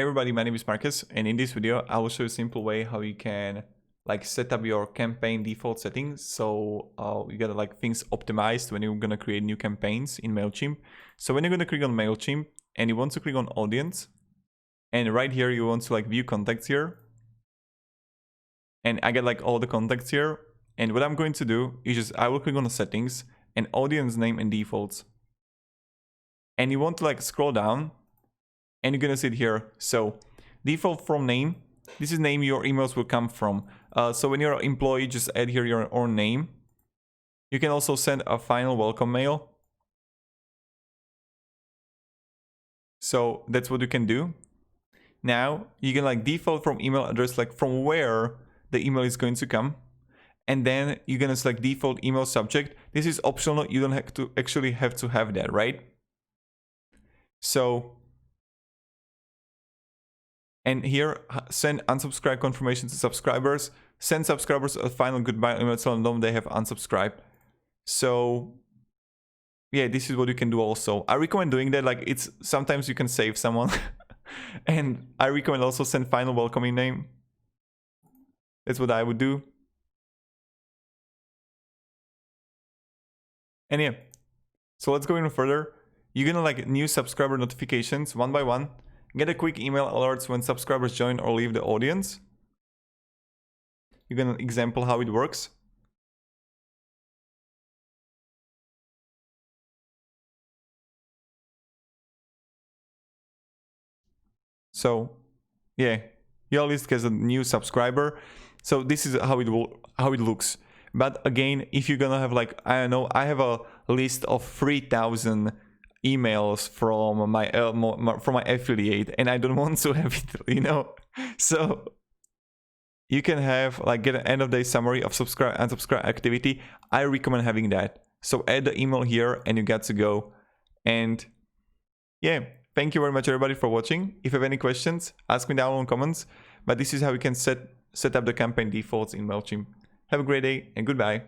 Hey everybody, my name is Marcus, and in this video I will show you a simple way how you can set up your campaign default settings. So you get things optimized when you're gonna create new campaigns in Mailchimp. So when you're gonna click on Mailchimp and you want to click on audience, and right here you want to view contacts here, and I get all the contacts here. And what I'm going to do is just I will click on the settings and audience name and defaults, and you want to scroll down. And you're gonna see it here. So default from name, this is name your emails will come from. So when you're an employee, just add here your own name. You can also send a final welcome mail. So that's what you can do. Now you can default from email address, from where the email is going to come. And then you're gonna select default email subject. This is optional, you don't have to actually have that, right? So and here, send unsubscribe confirmation to subscribers. Send subscribers a final goodbye email telling them they have unsubscribed. So yeah, this is what you can do also. I recommend doing that. It's sometimes you can save someone. And I recommend also send final welcoming name. That's what I would do. And yeah, so let's go even further. You're gonna new subscriber notifications one by one. Get a quick email alerts when subscribers join or leave the audience. You're gonna example how it works. So yeah, your list gets a new subscriber. So this is how it looks. But again, if you're gonna have I don't know, I have a list of 3,000 emails from my affiliate, and I don't want to have it, So you can have get an end of day summary of subscribe and unsubscribe activity. I recommend having that. So add the email here and you got to go. And yeah, thank you very much everybody for watching. If you have any questions, ask me down in comments. But this is how you can set up the campaign defaults in Mailchimp. Have a great day and goodbye.